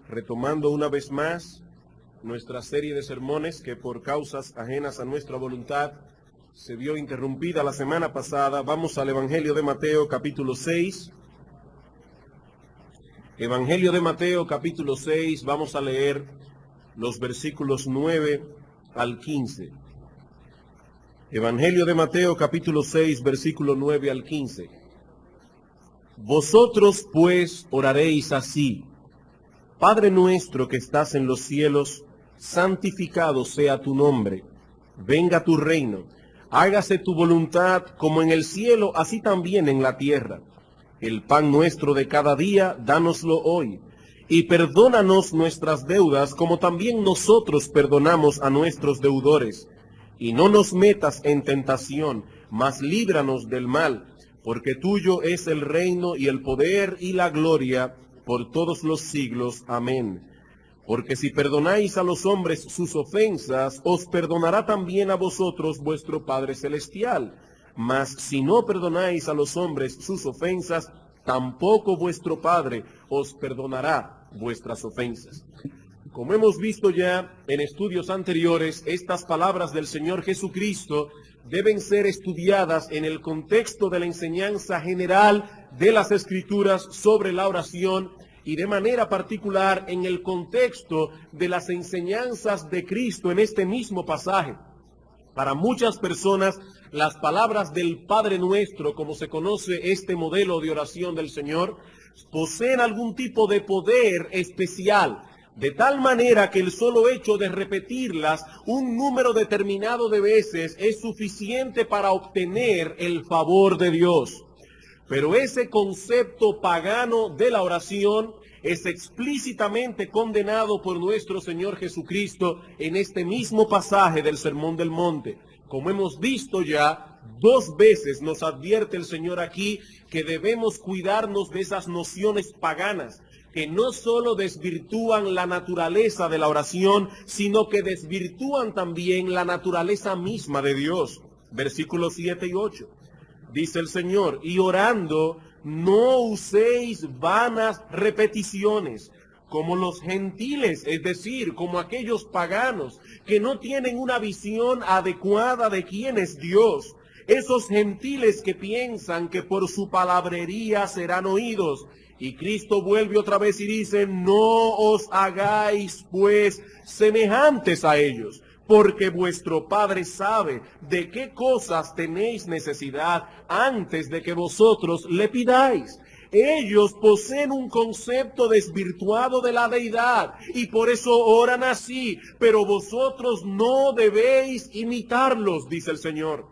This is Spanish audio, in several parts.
retomando una vez más nuestra serie de sermones que por causas ajenas a nuestra voluntad se vio interrumpida la semana pasada. Vamos al Evangelio de Mateo capítulo 6. Evangelio de Mateo capítulo 6, vamos a leer los versículos 9 al 15. Evangelio de Mateo capítulo 6, versículo 9 al 15. Vosotros pues oraréis así: Padre nuestro que estás en los cielos, santificado sea tu nombre. Venga tu reino. Hágase tu voluntad como en el cielo, así también en la tierra. El pan nuestro de cada día, dánoslo hoy. Y perdónanos nuestras deudas, como también nosotros perdonamos a nuestros deudores. Y no nos metas en tentación, mas líbranos del mal, porque tuyo es el reino y el poder y la gloria por todos los siglos. Amén. Porque si perdonáis a los hombres sus ofensas, os perdonará también a vosotros vuestro Padre Celestial. Mas si no perdonáis a los hombres sus ofensas, tampoco vuestro Padre os perdonará vuestras ofensas. Como hemos visto ya en estudios anteriores, estas palabras del Señor Jesucristo deben ser estudiadas en el contexto de la enseñanza general de las Escrituras sobre la oración y de manera particular en el contexto de las enseñanzas de Cristo en este mismo pasaje. Para muchas personas, las palabras del Padre Nuestro, como se conoce este modelo de oración del Señor, poseen algún tipo de poder especial, de tal manera que el solo hecho de repetirlas un número determinado de veces es suficiente para obtener el favor de Dios. Pero ese concepto pagano de la oración es explícitamente condenado por nuestro Señor Jesucristo en este mismo pasaje del Sermón del Monte. Como hemos visto ya, 2 veces nos advierte el Señor aquí que debemos cuidarnos de esas nociones paganas, que no solo desvirtúan la naturaleza de la oración, sino que desvirtúan también la naturaleza misma de Dios. Versículos 7 y 8. Dice el Señor: y orando, no uséis vanas repeticiones, como los gentiles, es decir, como aquellos paganos que no tienen una visión adecuada de quién es Dios. Esos gentiles que piensan que por su palabrería serán oídos. Y Cristo vuelve otra vez y dice: no os hagáis pues semejantes a ellos, porque vuestro Padre sabe de qué cosas tenéis necesidad antes de que vosotros le pidáis. Ellos poseen un concepto desvirtuado de la deidad y por eso oran así, pero vosotros no debéis imitarlos, dice el Señor.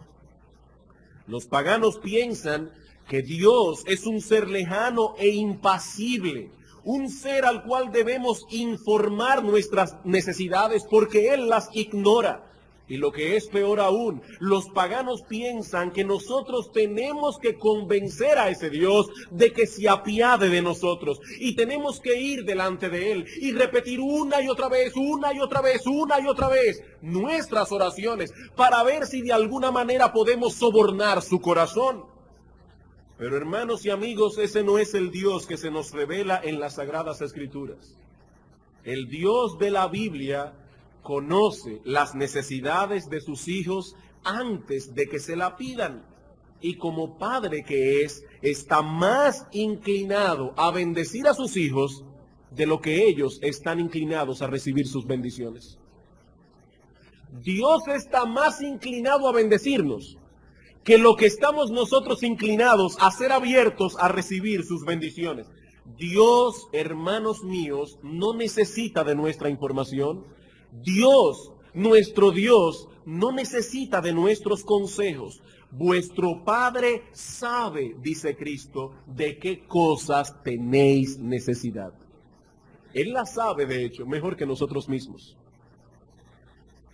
Los paganos piensan que Dios es un ser lejano e impasible, un ser al cual debemos informar nuestras necesidades porque Él las ignora. Y lo que es peor aún, los paganos piensan que nosotros tenemos que convencer a ese Dios de que se apiade de nosotros. Y tenemos que ir delante de Él y repetir una y otra vez, una y otra vez, una y otra vez nuestras oraciones para ver si de alguna manera podemos sobornar su corazón. Pero hermanos y amigos, ese no es el Dios que se nos revela en las Sagradas Escrituras. El Dios de la Biblia conoce las necesidades de sus hijos antes de que se la pidan. Y como padre que es, está más inclinado a bendecir a sus hijos de lo que ellos están inclinados a recibir sus bendiciones. Dios está más inclinado a bendecirnos que lo que estamos nosotros inclinados a ser abiertos a recibir sus bendiciones. Dios, hermanos míos, no necesita de nuestra información. Dios, nuestro Dios, no necesita de nuestros consejos. Vuestro Padre sabe, dice Cristo, de qué cosas tenéis necesidad. Él la sabe, de hecho, mejor que nosotros mismos.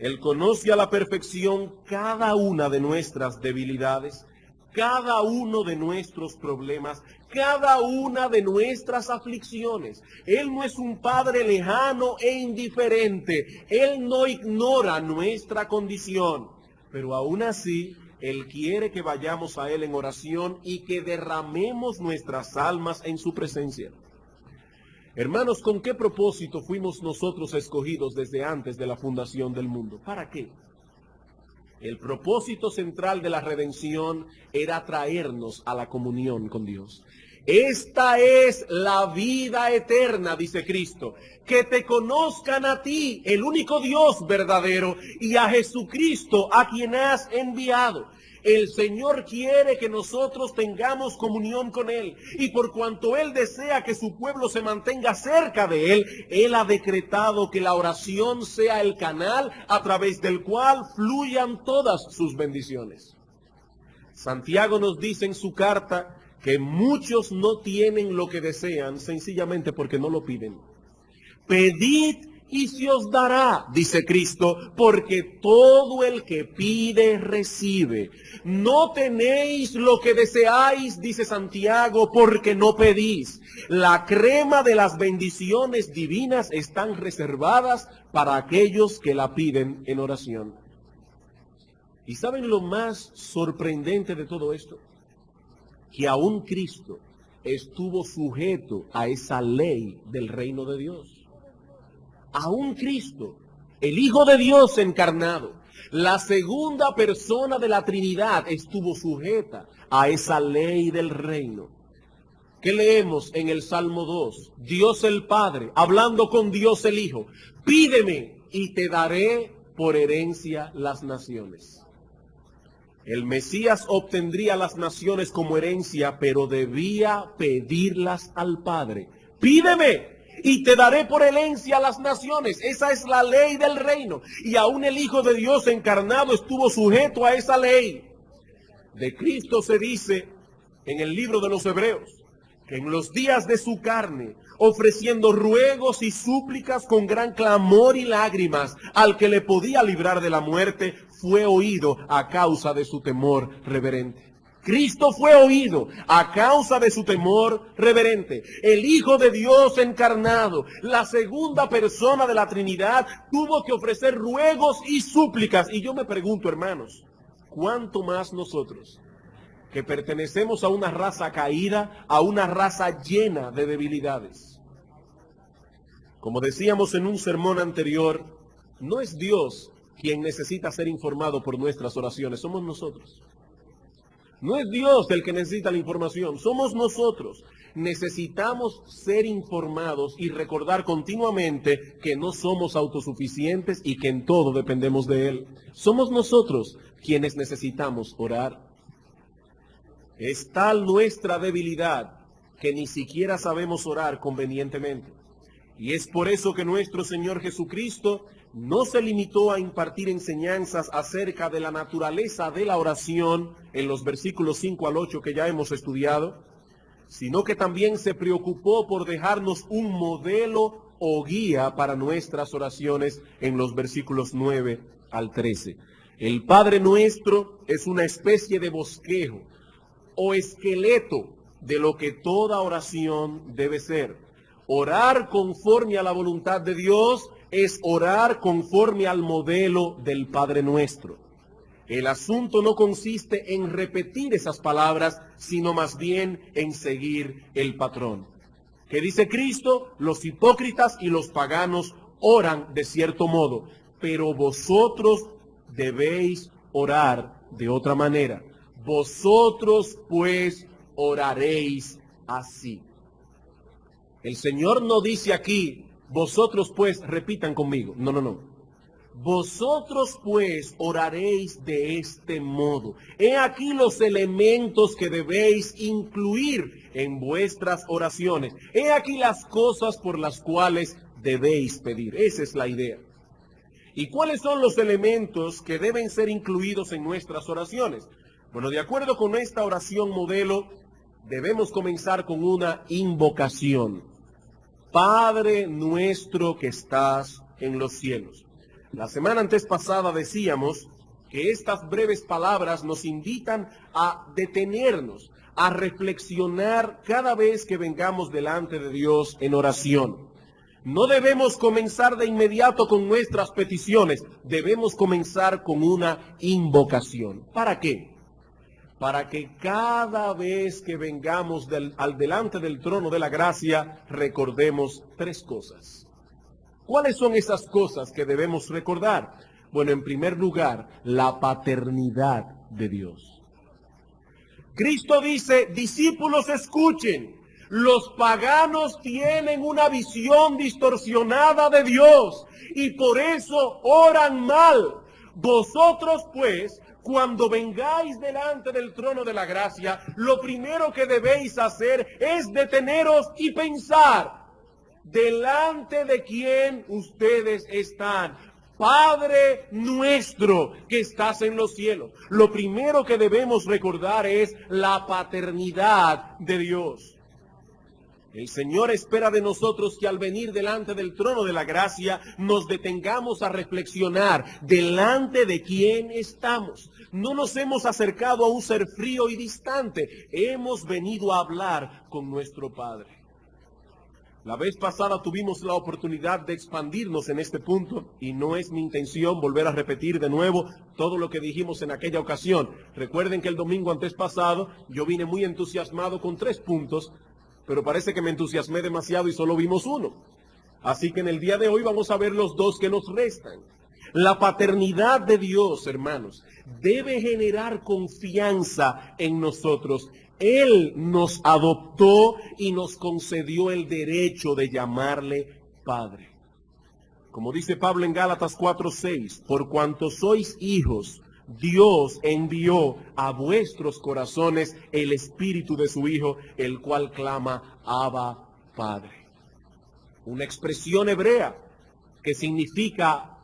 Él conoce a la perfección cada una de nuestras debilidades, cada uno de nuestros problemas, cada una de nuestras aflicciones. Él no es un Padre lejano e indiferente. Él no ignora nuestra condición. Pero aún así, Él quiere que vayamos a Él en oración y que derramemos nuestras almas en su presencia. Hermanos, ¿con qué propósito fuimos nosotros escogidos desde antes de la fundación del mundo? ¿Para qué? El propósito central de la redención era traernos a la comunión con Dios. Esta es la vida eterna, dice Cristo, que te conozcan a ti, el único Dios verdadero, y a Jesucristo, a quien has enviado. El Señor quiere que nosotros tengamos comunión con Él, y por cuanto Él desea que su pueblo se mantenga cerca de Él, Él ha decretado que la oración sea el canal a través del cual fluyan todas sus bendiciones. Santiago nos dice en su carta que muchos no tienen lo que desean sencillamente porque no lo piden. Pedid y se os dará, dice Cristo, porque todo el que pide, recibe. No tenéis lo que deseáis, dice Santiago, porque no pedís. La crema de las bendiciones divinas están reservadas para aquellos que la piden en oración. ¿Y saben lo más sorprendente de todo esto? Que aún Cristo estuvo sujeto a esa ley del reino de Dios. Aún Cristo, el Hijo de Dios encarnado, la segunda persona de la Trinidad, estuvo sujeta a esa ley del reino. ¿Qué leemos en el Salmo 2? Dios el Padre, hablando con Dios el Hijo, pídeme y te daré por herencia las naciones. El Mesías obtendría las naciones como herencia, pero debía pedirlas al Padre. Pídeme y te daré por herencia las naciones. Esa es la ley del reino. Y aún el Hijo de Dios encarnado estuvo sujeto a esa ley. De Cristo se dice en el libro de los Hebreos que en los días de su carne, ofreciendo ruegos y súplicas con gran clamor y lágrimas al que le podía librar de la muerte, fue oído a causa de su temor reverente. Cristo fue oído a causa de su temor reverente. El Hijo de Dios encarnado, la segunda persona de la Trinidad, tuvo que ofrecer ruegos y súplicas. Y yo me pregunto, hermanos, ¿cuánto más nosotros, que pertenecemos a una raza caída, a una raza llena de debilidades? Como decíamos en un sermón anterior, no es Dios quien necesita ser informado por nuestras oraciones, somos nosotros. No es Dios el que necesita la información, somos nosotros. Necesitamos ser informados y recordar continuamente que no somos autosuficientes y que en todo dependemos de Él. Somos nosotros quienes necesitamos orar. Es tal nuestra debilidad que ni siquiera sabemos orar convenientemente. Y es por eso que nuestro Señor Jesucristo no se limitó a impartir enseñanzas acerca de la naturaleza de la oración en los versículos 5 al 8 que ya hemos estudiado, sino que también se preocupó por dejarnos un modelo o guía para nuestras oraciones en los versículos 9 al 13. El Padre Nuestro es una especie de bosquejo o esqueleto de lo que toda oración debe ser. Orar conforme a la voluntad de Dios es orar conforme al modelo del Padre Nuestro. El asunto no consiste en repetir esas palabras, sino más bien en seguir el patrón. ¿Qué dice Cristo? Los hipócritas y los paganos oran de cierto modo, pero vosotros debéis orar de otra manera. Vosotros pues oraréis así. El Señor no dice aquí, vosotros pues repitan conmigo. No, no, no. Vosotros pues oraréis de este modo. He aquí los elementos que debéis incluir en vuestras oraciones. He aquí las cosas por las cuales debéis pedir. Esa es la idea. ¿Y cuáles son los elementos que deben ser incluidos en nuestras oraciones? Bueno, de acuerdo con esta oración modelo, debemos comenzar con una invocación. Padre nuestro que estás en los cielos. La semana antes pasada decíamos que estas breves palabras nos invitan a detenernos, a reflexionar cada vez que vengamos delante de Dios en oración. No debemos comenzar de inmediato con nuestras peticiones, debemos comenzar con una invocación. ¿Para qué? para que cada vez que vengamos al delante del trono de la gracia, recordemos tres cosas. ¿Cuáles son esas cosas que debemos recordar? Bueno, en primer lugar, la paternidad de Dios. Cristo dice, discípulos, escuchen, los paganos tienen una visión distorsionada de Dios y por eso oran mal. Vosotros, pues, cuando vengáis delante del trono de la gracia, lo primero que debéis hacer es deteneros y pensar, delante de quién ustedes están. Padre nuestro que estás en los cielos. Lo primero que debemos recordar es la paternidad de Dios. El Señor espera de nosotros que al venir delante del trono de la gracia nos detengamos a reflexionar delante de quién estamos. No nos hemos acercado a un ser frío y distante. Hemos venido a hablar con nuestro Padre. La vez pasada tuvimos la oportunidad de expandirnos en este punto y no es mi intención volver a repetir de nuevo todo lo que dijimos en aquella ocasión. Recuerden que el domingo antes pasado yo vine muy entusiasmado con 3 puntos, pero parece que me entusiasmé demasiado y solo vimos uno. Así que en el día de hoy vamos a ver los 2 que nos restan. La paternidad de Dios, hermanos, debe generar confianza en nosotros. Él nos adoptó y nos concedió el derecho de llamarle Padre. Como dice Pablo en Gálatas 4:6, por cuanto sois hijos, Dios envió a vuestros corazones el espíritu de su Hijo, el cual clama, Abba, Padre. Una expresión hebrea que significa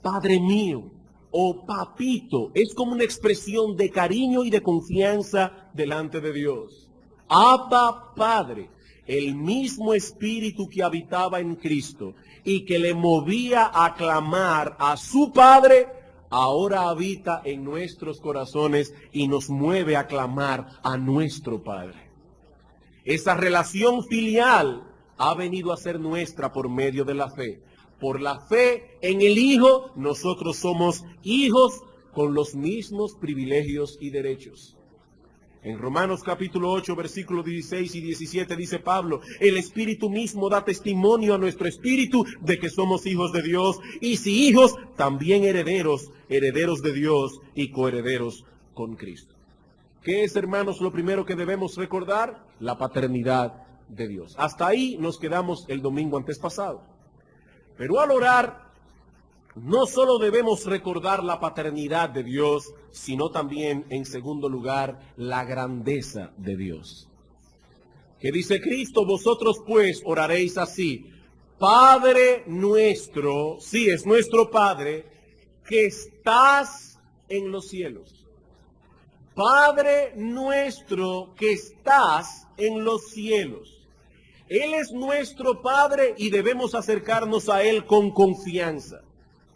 Padre mío o papito, es como una expresión de cariño y de confianza delante de Dios. Abba, Padre, el mismo espíritu que habitaba en Cristo y que le movía a clamar a su Padre, ahora habita en nuestros corazones y nos mueve a clamar a nuestro Padre. Esa relación filial ha venido a ser nuestra por medio de la fe. Por la fe en el Hijo, nosotros somos hijos con los mismos privilegios y derechos. En Romanos capítulo 8, versículos 16 y 17 dice Pablo, el Espíritu mismo da testimonio a nuestro espíritu de que somos hijos de Dios, y si hijos, también herederos, herederos de Dios y coherederos con Cristo. ¿Qué es, hermanos, lo primero que debemos recordar? La paternidad de Dios. Hasta ahí nos quedamos el domingo antes pasado. Pero al orar, no solo debemos recordar la paternidad de Dios, sino también, en segundo lugar, la grandeza de Dios. Que dice Cristo, vosotros pues oraréis así, Padre nuestro, sí, es nuestro Padre, que estás en los cielos. Padre nuestro que estás en los cielos. Él es nuestro Padre y debemos acercarnos a Él con confianza.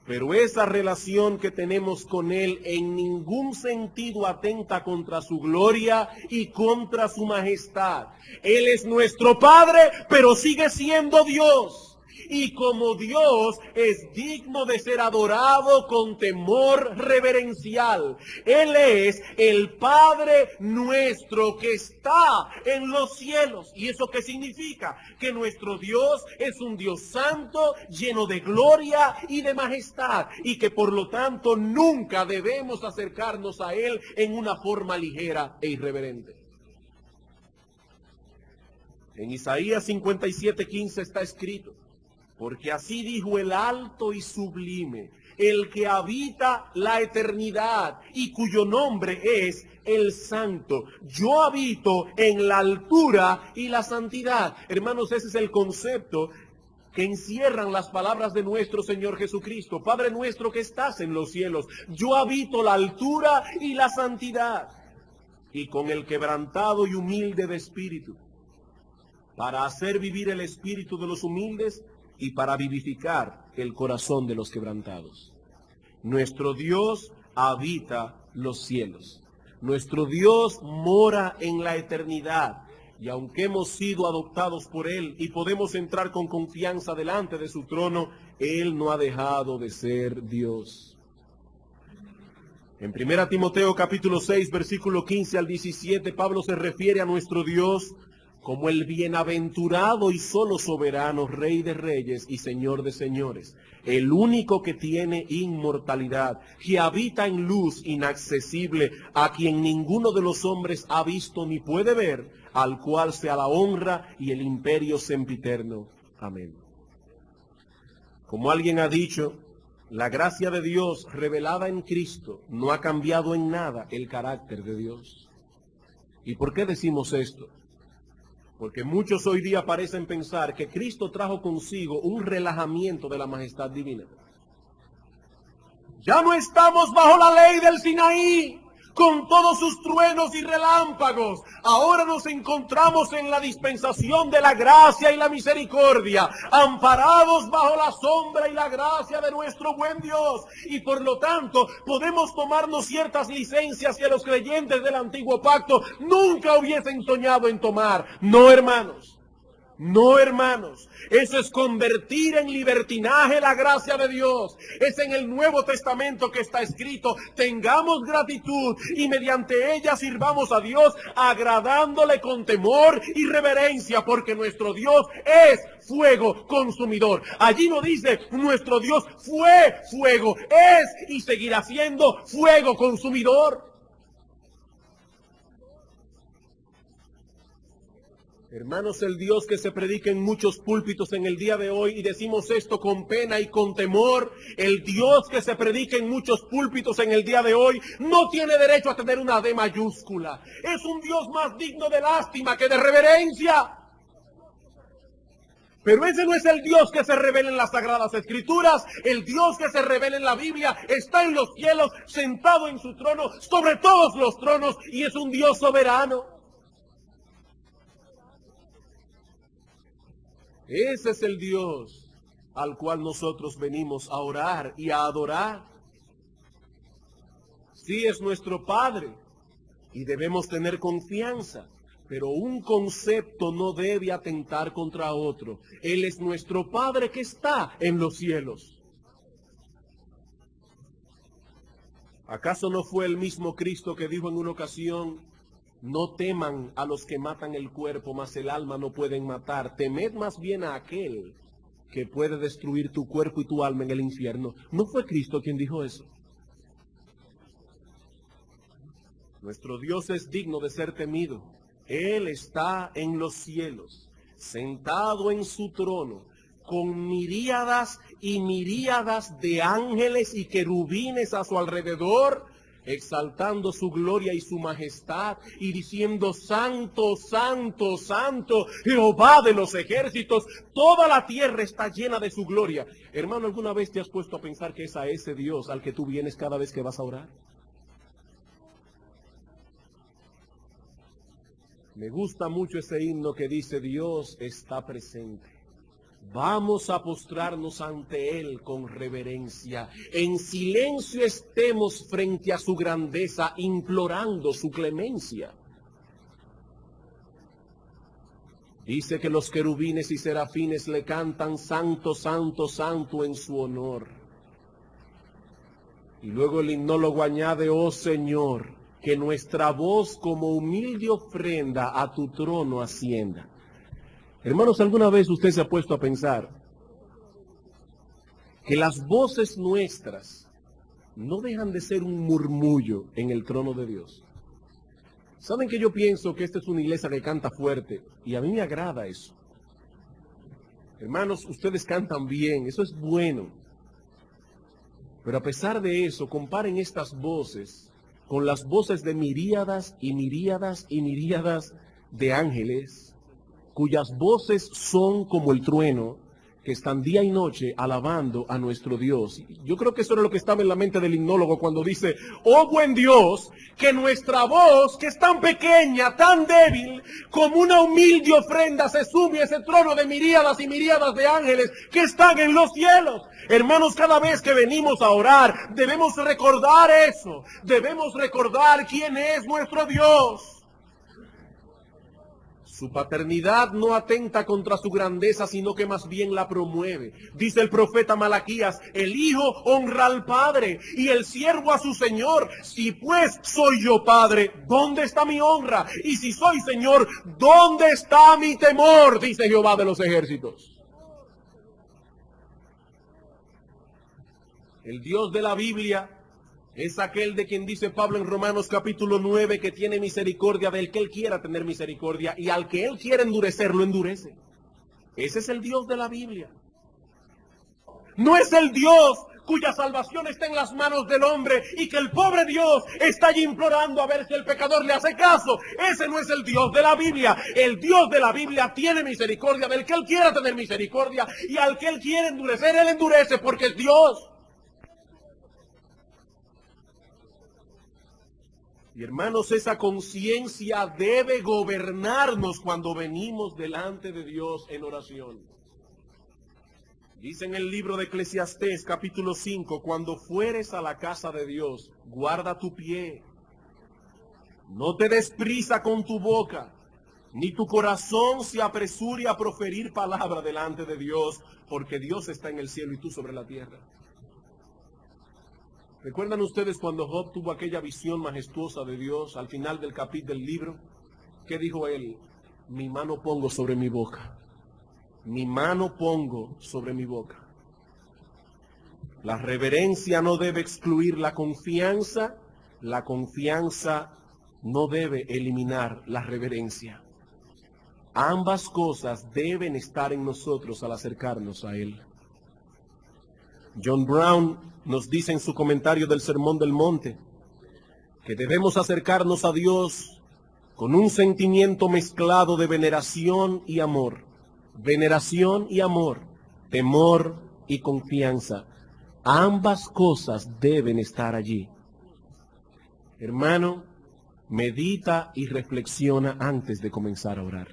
Pero esa relación que tenemos con Él en ningún sentido atenta contra su gloria y contra su majestad. Él es nuestro Padre, pero sigue siendo Dios. Y como Dios es digno de ser adorado con temor reverencial. Él es el Padre nuestro que está en los cielos. ¿Y eso qué significa? Que nuestro Dios es un Dios santo, lleno de gloria y de majestad. Y que por lo tanto nunca debemos acercarnos a Él en una forma ligera e irreverente. En Isaías 57:15 está escrito, porque así dijo el alto y sublime, el que habita la eternidad y cuyo nombre es el Santo. Yo habito en la altura y la santidad. Hermanos, ese es el concepto que encierran las palabras de nuestro Señor Jesucristo. Padre nuestro que estás en los cielos, yo habito la altura y la santidad. Y con el quebrantado y humilde de espíritu, para hacer vivir el espíritu de los humildes y para vivificar el corazón de los quebrantados. Nuestro Dios habita los cielos. Nuestro Dios mora en la eternidad. Y aunque hemos sido adoptados por Él y podemos entrar con confianza delante de su trono, Él no ha dejado de ser Dios. En 1 Timoteo capítulo 6, versículo 15 al 17, Pablo se refiere a nuestro Dios como el bienaventurado y solo soberano, Rey de reyes y Señor de señores, el único que tiene inmortalidad, que habita en luz inaccesible, a quien ninguno de los hombres ha visto ni puede ver, al cual sea la honra y el imperio sempiterno. Amén. Como alguien ha dicho, la gracia de Dios revelada en Cristo no ha cambiado en nada el carácter de Dios. ¿Y por qué decimos esto? Porque muchos hoy día parecen pensar que Cristo trajo consigo un relajamiento de la majestad divina. Ya no estamos bajo la ley del Sinaí, con todos sus truenos y relámpagos. Ahora nos encontramos en la dispensación de la gracia y la misericordia, amparados bajo la sombra y la gracia de nuestro buen Dios. Y por lo tanto, podemos tomarnos ciertas licencias que los creyentes del antiguo pacto nunca hubiesen soñado en tomar. No, hermanos. No, hermanos, eso es convertir en libertinaje la gracia de Dios. Es en el Nuevo Testamento que está escrito: tengamos gratitud y mediante ella sirvamos a Dios, agradándole con temor y reverencia, porque nuestro Dios es fuego consumidor. Allí no dice nuestro Dios fue fuego, es y seguirá siendo fuego consumidor. Hermanos, el Dios que se predica en muchos púlpitos en el día de hoy, y decimos esto con pena y con temor, el Dios que se predica en muchos púlpitos en el día de hoy no tiene derecho a tener una D mayúscula. Es un Dios más digno de lástima que de reverencia. Pero ese no es el Dios que se revela en las Sagradas Escrituras. El Dios que se revela en la Biblia está en los cielos, sentado en su trono, sobre todos los tronos, y es un Dios soberano. Ese es el Dios al cual nosotros venimos a orar y a adorar. Sí, es nuestro Padre y debemos tener confianza, pero un concepto no debe atentar contra otro. Él es nuestro Padre que está en los cielos. ¿Acaso no fue el mismo Cristo que dijo en una ocasión: no teman a los que matan el cuerpo, mas el alma no pueden matar? Temed más bien a aquel que puede destruir tu cuerpo y tu alma en el infierno. ¿No fue Cristo quien dijo eso? Nuestro Dios es digno de ser temido. Él está en los cielos, sentado en su trono, con miríadas y miríadas de ángeles y querubines a su alrededor, exaltando su gloria y su majestad y diciendo: santo, santo, santo, Jehová de los ejércitos, toda la tierra está llena de su gloria. Hermano, ¿alguna vez te has puesto a pensar que es a ese Dios al que tú vienes cada vez que vas a orar? Me gusta mucho ese himno que dice: Dios está presente. Vamos a postrarnos ante Él con reverencia. En silencio estemos frente a su grandeza, implorando su clemencia. Dice que los querubines y serafines le cantan: santo, santo, santo, en su honor. Y luego el himnólogo añade: oh Señor, que nuestra voz como humilde ofrenda a tu trono ascienda. Hermanos, ¿alguna vez usted se ha puesto a pensar que las voces nuestras no dejan de ser un murmullo en el trono de Dios? ¿Saben que yo pienso que esta es una iglesia que canta fuerte? Y a mí me agrada eso. Hermanos, ustedes cantan bien, eso es bueno. Pero a pesar de eso, comparen estas voces con las voces de miríadas y miríadas y miríadas de ángeles, cuyas voces son como el trueno, que están día y noche alabando a nuestro Dios. Yo creo que eso era lo que estaba en la mente del himnólogo cuando dice: oh buen Dios, que nuestra voz, que es tan pequeña, tan débil, como una humilde ofrenda, se sume a ese trono de miríadas y miríadas de ángeles que están en los cielos. Hermanos, cada vez que venimos a orar, debemos recordar eso. Debemos recordar quién es nuestro Dios. Su paternidad no atenta contra su grandeza, sino que más bien la promueve. Dice el profeta Malaquías, el hijo honra al padre y el siervo a su señor. Si pues soy yo padre, ¿dónde está mi honra? Y si soy señor, ¿dónde está mi temor? Dice Jehová de los ejércitos. El Dios de la Biblia es aquel de quien dice Pablo en Romanos capítulo 9 que tiene misericordia del que él quiera tener misericordia y al que él quiera endurecer, lo endurece. Ese es el Dios de la Biblia. No es el Dios cuya salvación está en las manos del hombre y que el pobre Dios está allí implorando a ver si el pecador le hace caso. Ese no es el Dios de la Biblia. El Dios de la Biblia tiene misericordia del que él quiera tener misericordia y al que él quiere endurecer, él endurece porque es Dios. Y hermanos, esa conciencia debe gobernarnos cuando venimos delante de Dios en oración. Dice en el libro de Eclesiastés, capítulo 5, cuando fueres a la casa de Dios, guarda tu pie. No te des prisa con tu boca, ni tu corazón se apresure a proferir palabra delante de Dios, porque Dios está en el cielo y tú sobre la tierra. ¿Recuerdan ustedes cuando Job tuvo aquella visión majestuosa de Dios al final del capítulo del libro? ¿Qué dijo él? Mi mano pongo sobre mi boca. Mi mano pongo sobre mi boca. La reverencia no debe excluir la confianza no debe eliminar la reverencia. Ambas cosas deben estar en nosotros al acercarnos a Él. John Brown nos dice en su comentario del Sermón del Monte que debemos acercarnos a Dios con un sentimiento mezclado de veneración y amor. Veneración y amor, temor y confianza. Ambas cosas deben estar allí. Hermano, medita y reflexiona antes de comenzar a orar.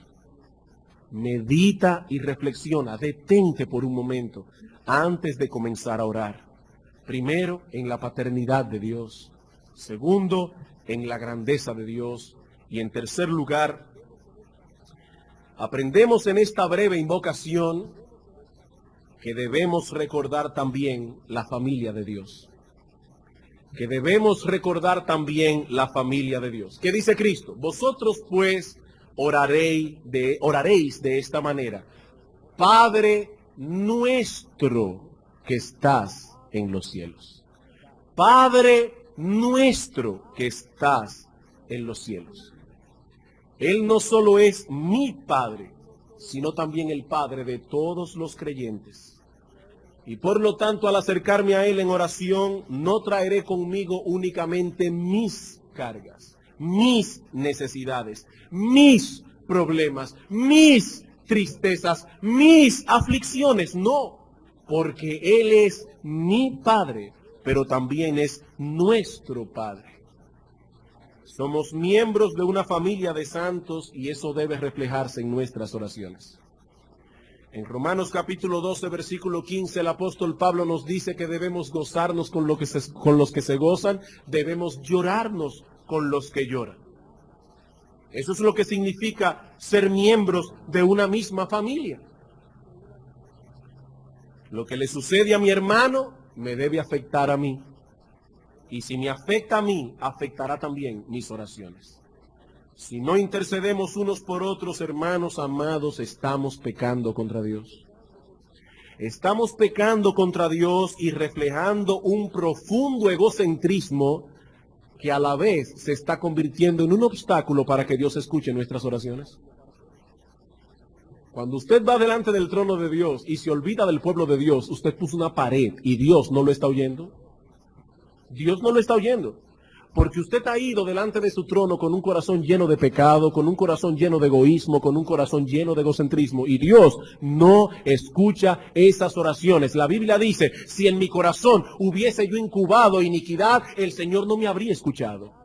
Medita y reflexiona, detente por un momento antes de comenzar a orar. Primero, en la paternidad de Dios. Segundo, en la grandeza de Dios. Y en tercer lugar, aprendemos en esta breve invocación que debemos recordar también la familia de Dios. Que debemos recordar también la familia de Dios. ¿Qué dice Cristo? Vosotros pues oraréis de esta manera. Padre nuestro que estás en los cielos. Padre nuestro que estás en los cielos. Él no solo es mi Padre, sino también el Padre de todos los creyentes. Y por lo tanto, al acercarme a Él en oración, no traeré conmigo únicamente mis cargas, mis necesidades, mis problemas, mis tristezas, mis aflicciones. No, porque Él es mi Padre, pero también es nuestro Padre. Somos miembros de una familia de santos y eso debe reflejarse en nuestras oraciones. En Romanos capítulo 12, versículo 15, el apóstol Pablo nos dice que debemos gozarnos con los que se gozan, debemos llorarnos con los que lloran. Eso es lo que significa ser miembros de una misma familia. Lo que le sucede a mi hermano me debe afectar a mí. Y si me afecta a mí, afectará también mis oraciones. Si no intercedemos unos por otros, hermanos amados, estamos pecando contra Dios. Estamos pecando contra Dios y reflejando un profundo egocentrismo que a la vez se está convirtiendo en un obstáculo para que Dios escuche nuestras oraciones. Cuando usted va delante del trono de Dios y se olvida del pueblo de Dios, usted puso una pared y Dios no lo está oyendo. Dios no lo está oyendo. Porque usted ha ido delante de su trono con un corazón lleno de pecado, con un corazón lleno de egoísmo, con un corazón lleno de egocentrismo. Y Dios no escucha esas oraciones. La Biblia dice, si en mi corazón hubiese yo incubado iniquidad, el Señor no me habría escuchado.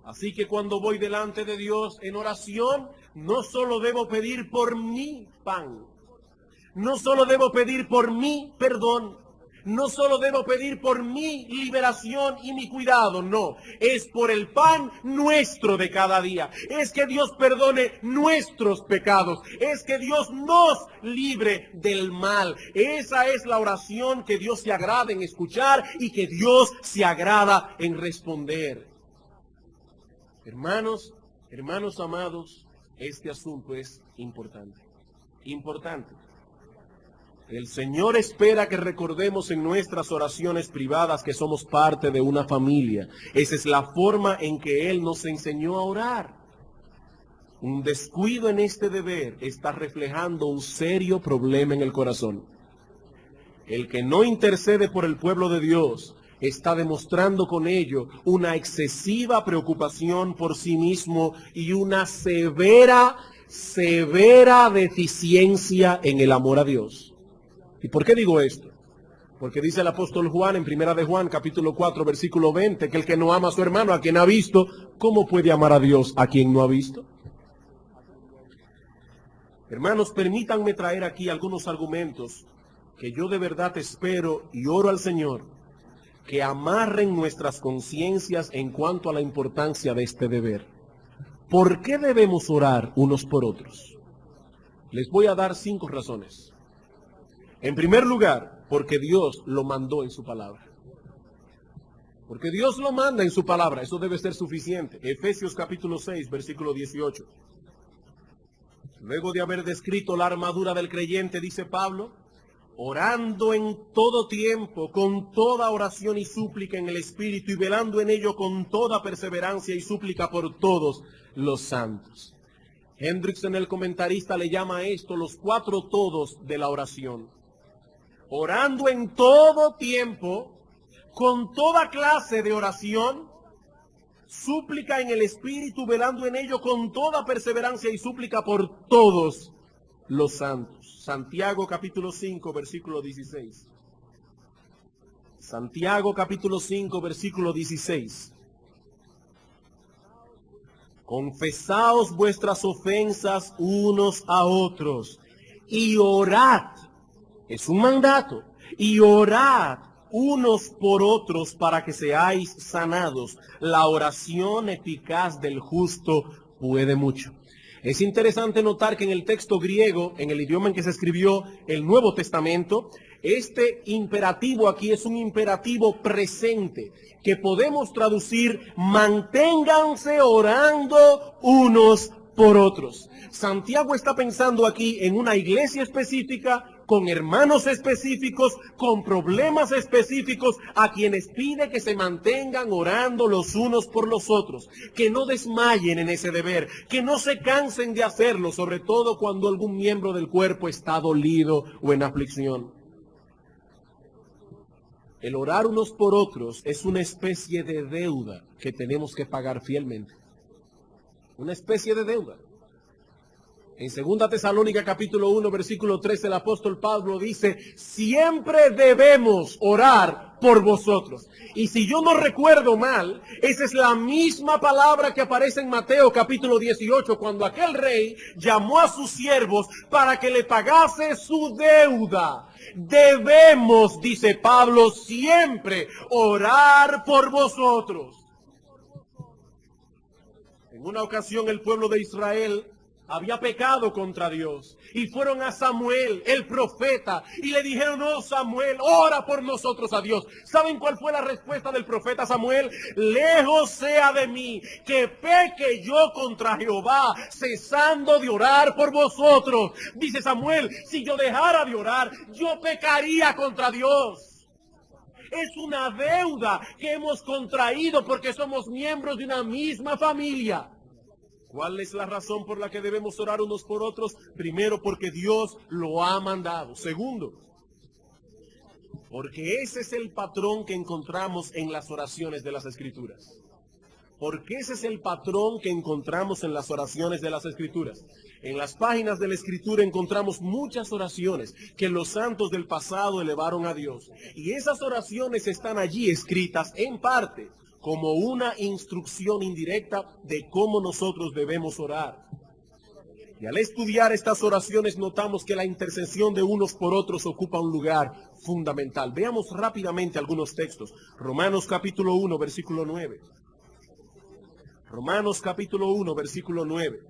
Así que cuando voy delante de Dios en oración, no solo debo pedir por mi pan, no solo debo pedir por mi perdón, No solo debo pedir por mi liberación y mi cuidado, no. Es por el pan nuestro de cada día. Es que Dios perdone nuestros pecados. Es que Dios nos libre del mal. Esa es la oración que Dios se agrada en escuchar y que Dios se agrada en responder. Hermanos, hermanos amados, este asunto es importante. Importante. El Señor espera que recordemos en nuestras oraciones privadas que somos parte de una familia. Esa es la forma en que Él nos enseñó a orar. Un descuido en este deber está reflejando un serio problema en el corazón. El que no intercede por el pueblo de Dios está demostrando con ello una excesiva preocupación por sí mismo y una severa deficiencia en el amor a Dios. ¿Y por qué digo esto? Porque dice el apóstol Juan en 1 de Juan, capítulo 4, versículo 20, que el que no ama a su hermano, a quien ha visto, ¿cómo puede amar a Dios a quien no ha visto? Hermanos, permítanme traer aquí algunos argumentos que yo de verdad espero y oro al Señor que amarren nuestras conciencias en cuanto a la importancia de este deber. ¿Por qué debemos orar unos por otros? Les voy a dar 5 razones. En primer lugar, porque Dios lo mandó en su palabra. Porque Dios lo manda en su palabra, eso debe ser suficiente. Efesios capítulo 6, versículo 18. Luego de haber descrito la armadura del creyente, dice Pablo, orando en todo tiempo, con toda oración y súplica en el Espíritu, y velando en ello con toda perseverancia y súplica por todos los santos. Hendrickson, el comentarista, le llama a esto los 4 todos de la oración. Orando en todo tiempo, con toda clase de oración, súplica en el Espíritu, velando en ello con toda perseverancia y súplica por todos los santos. Santiago capítulo 5, versículo 16. Santiago capítulo 5, versículo 16. Confesaos vuestras ofensas unos a otros y orad. Es un mandato. Y orad unos por otros para que seáis sanados. La oración eficaz del justo puede mucho. Es interesante notar que en el texto griego, en el idioma en que se escribió el Nuevo Testamento, este imperativo aquí es un imperativo presente que podemos traducir: manténganse orando unos por otros. Santiago está pensando aquí en una iglesia específica, con hermanos específicos, con problemas específicos, a quienes pide que se mantengan orando los unos por los otros, que no desmayen en ese deber, que no se cansen de hacerlo, sobre todo cuando algún miembro del cuerpo está dolido o en aflicción. El orar unos por otros es una especie de deuda que tenemos que pagar fielmente. Una especie de deuda. En 2 Tesalónica capítulo 1, versículo 13, el apóstol Pablo dice: siempre debemos orar por vosotros. Y si yo no recuerdo mal, esa es la misma palabra que aparece en Mateo capítulo 18, cuando aquel rey llamó a sus siervos para que le pagase su deuda. Debemos, dice Pablo, siempre orar por vosotros. En una ocasión el pueblo de Israel había pecado contra Dios y fueron a Samuel, el profeta, y le dijeron: no, Samuel, ora por nosotros a Dios. ¿Saben cuál fue la respuesta del profeta Samuel? Lejos sea de mí que peque yo contra Jehová, cesando de orar por vosotros. Dice Samuel: si yo dejara de orar, yo pecaría contra Dios. Es una deuda que hemos contraído porque somos miembros de una misma familia. ¿Cuál es la razón por la que debemos orar unos por otros? Primero, porque Dios lo ha mandado. Segundo, porque ese es el patrón que encontramos en las oraciones de las Escrituras. Porque ese es el patrón que encontramos en las oraciones de las Escrituras. En las páginas de la Escritura encontramos muchas oraciones que los santos del pasado elevaron a Dios. Y esas oraciones están allí escritas en parte como una instrucción indirecta de cómo nosotros debemos orar. Y al estudiar estas oraciones notamos que la intercesión de unos por otros ocupa un lugar fundamental. Veamos rápidamente algunos textos. Romanos capítulo 1, versículo 9. Romanos capítulo 1, versículo 9.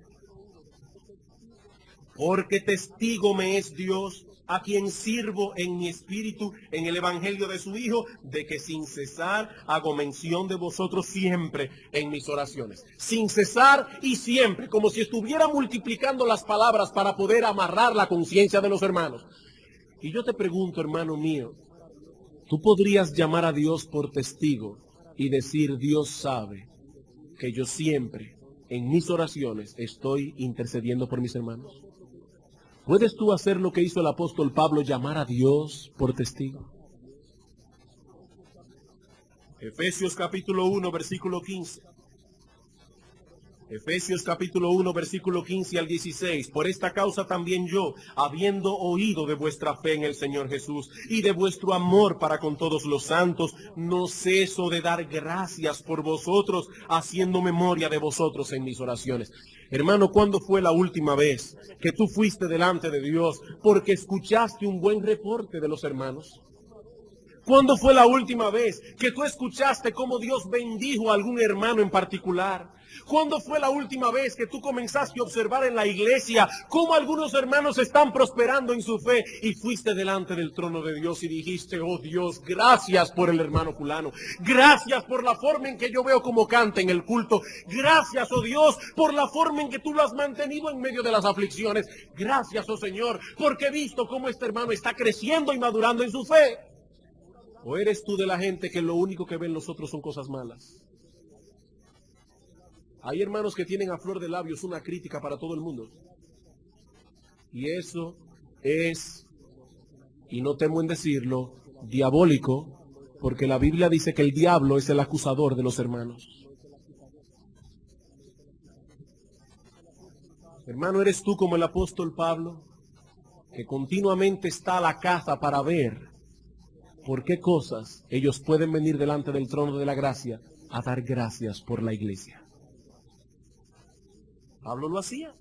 Porque testigo me es Dios, a quien sirvo en mi espíritu, en el evangelio de su Hijo, de que sin cesar hago mención de vosotros siempre en mis oraciones. Sin cesar y siempre, como si estuviera multiplicando las palabras para poder amarrar la conciencia de los hermanos. Y yo te pregunto, hermano mío, ¿tú podrías llamar a Dios por testigo y decir, Dios sabe que yo siempre en mis oraciones estoy intercediendo por mis hermanos? ¿Puedes tú hacer lo que hizo el apóstol Pablo, llamar a Dios por testigo? Efesios capítulo 1, versículo 15. Efesios capítulo 1, versículo 15 al 16. Por esta causa también yo, habiendo oído de vuestra fe en el Señor Jesús y de vuestro amor para con todos los santos, no ceso de dar gracias por vosotros, haciendo memoria de vosotros en mis oraciones. Hermano, ¿cuándo fue la última vez que tú fuiste delante de Dios porque escuchaste un buen reporte de los hermanos? ¿Cuándo fue la última vez que tú escuchaste cómo Dios bendijo a algún hermano en particular? ¿Cuándo fue la última vez que tú comenzaste a observar en la iglesia cómo algunos hermanos están prosperando en su fe y fuiste delante del trono de Dios y dijiste, oh Dios, gracias por el hermano fulano, gracias por la forma en que yo veo cómo canta en el culto, gracias, oh Dios, por la forma en que tú lo has mantenido en medio de las aflicciones, gracias, oh Señor, porque he visto cómo este hermano está creciendo y madurando en su fe? ¿O eres tú de la gente que lo único que ven los otros son cosas malas? Hay hermanos que tienen a flor de labios una crítica para todo el mundo. Y eso es, y no temo en decirlo, diabólico, porque la Biblia dice que el diablo es el acusador de los hermanos. Hermano, ¿eres tú como el apóstol Pablo, que continuamente está a la caza para ver por qué cosas ellos pueden venir delante del trono de la gracia a dar gracias por la iglesia? Pablo lo hacía.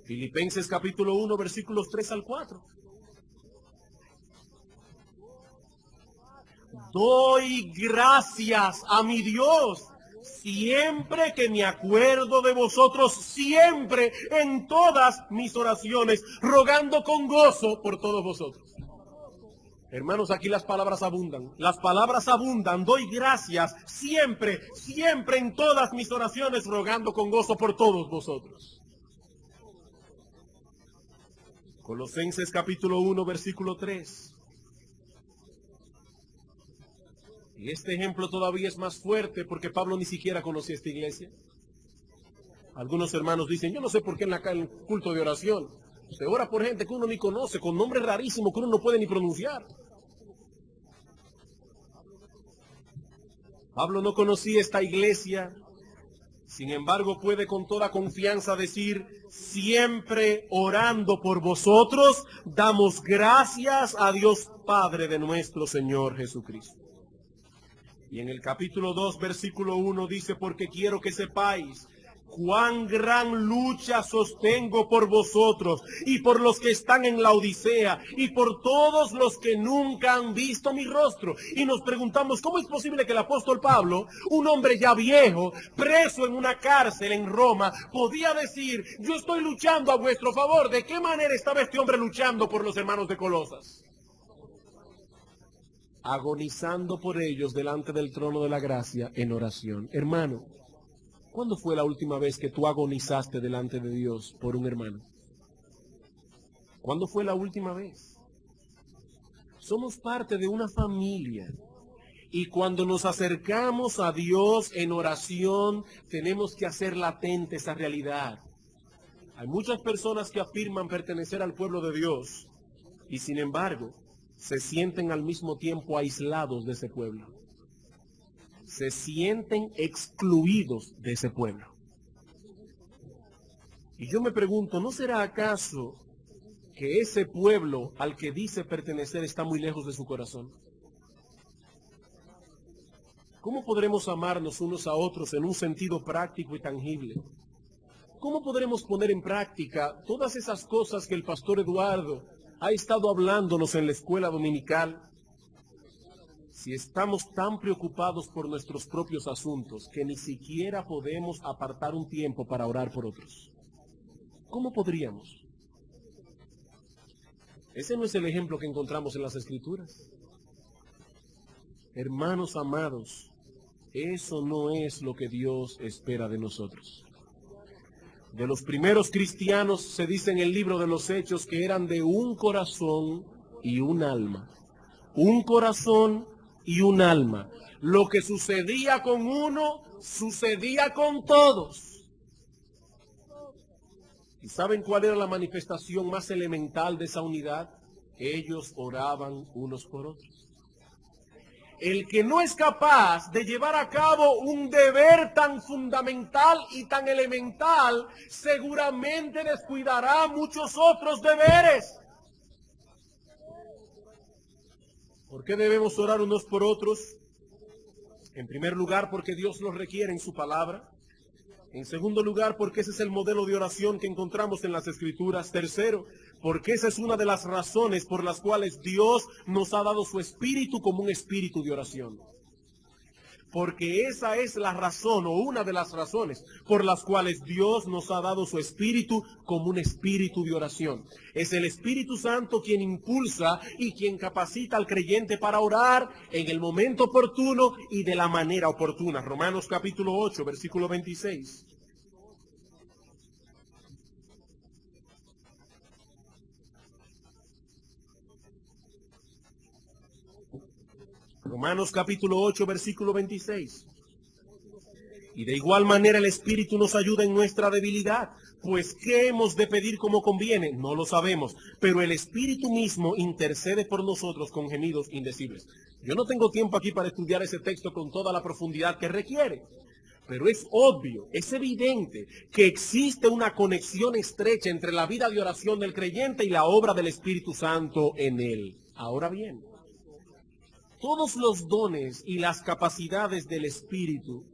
Filipenses capítulo 1, versículos 3 al 4. Doy gracias a mi Dios siempre que me acuerdo de vosotros, siempre en todas mis oraciones, rogando con gozo por todos vosotros. Hermanos, aquí las palabras abundan. Las palabras abundan. Doy gracias siempre, siempre en todas mis oraciones, rogando con gozo por todos vosotros. Colosenses capítulo 1, versículo 3. Y este ejemplo todavía es más fuerte porque Pablo ni siquiera conocía esta iglesia. Algunos hermanos dicen, yo no sé por qué en el culto de oración se ora por gente que uno ni conoce, con nombres rarísimos que uno no puede ni pronunciar. Pablo no conocía esta iglesia, sin embargo puede con toda confianza decir, siempre orando por vosotros, damos gracias a Dios Padre de nuestro Señor Jesucristo. Y en el capítulo 2, versículo 1 dice, porque quiero que sepáis cuán gran lucha sostengo por vosotros y por los que están en la Odisea y por todos los que nunca han visto mi rostro. Y nos preguntamos, ¿cómo es posible que el apóstol Pablo, un hombre ya viejo, preso en una cárcel en Roma, podía decir, yo estoy luchando a vuestro favor? ¿De qué manera estaba este hombre luchando por los hermanos de Colosas? Agonizando por ellos delante del trono de la gracia en oración. Hermano, ¿cuándo fue la última vez que tú agonizaste delante de Dios por un hermano? ¿Cuándo fue la última vez? Somos parte de una familia. Y cuando nos acercamos a Dios en oración, tenemos que hacer latente esa realidad. Hay muchas personas que afirman pertenecer al pueblo de Dios y sin embargo se sienten al mismo tiempo aislados de ese pueblo. Se sienten excluidos de ese pueblo. Y yo me pregunto, ¿no será acaso que ese pueblo al que dice pertenecer está muy lejos de su corazón? ¿Cómo podremos amarnos unos a otros en un sentido práctico y tangible? ¿Cómo podremos poner en práctica todas esas cosas que el pastor Eduardo ha estado hablándonos en la escuela dominical si estamos tan preocupados por nuestros propios asuntos que ni siquiera podemos apartar un tiempo para orar por otros? ¿Cómo podríamos? Ese no es el ejemplo que encontramos en las Escrituras. Hermanos amados, eso no es lo que Dios espera de nosotros. De los primeros cristianos se dice en el libro de los Hechos que eran de un corazón y un alma. Un corazón y un alma. Lo que sucedía con uno, sucedía con todos. ¿Y saben cuál era la manifestación más elemental de esa unidad? Ellos oraban unos por otros. El que no es capaz de llevar a cabo un deber tan fundamental y tan elemental, seguramente descuidará muchos otros deberes. ¿Por qué debemos orar unos por otros? En primer lugar, porque Dios los requiere en su palabra. En segundo lugar, porque ese es el modelo de oración que encontramos en las Escrituras. Tercero, porque esa es una de las razones por las cuales Dios nos ha dado su espíritu como un espíritu de oración. Porque esa es la razón o una de las razones por las cuales Dios nos ha dado su espíritu como un espíritu de oración. Es el Espíritu Santo quien impulsa y quien capacita al creyente para orar en el momento oportuno y de la manera oportuna. Romanos capítulo 8, versículo 26. Romanos capítulo 8, versículo 26. Y de igual manera el Espíritu nos ayuda en nuestra debilidad, pues ¿qué hemos de pedir como conviene? No lo sabemos, pero el Espíritu mismo intercede por nosotros con gemidos indecibles. Yo no tengo tiempo aquí para estudiar ese texto con toda la profundidad que requiere, pero es obvio, es evidente que existe una conexión estrecha entre la vida de oración del creyente y la obra del Espíritu Santo en él. Ahora bien, todos los dones y las capacidades del Espíritu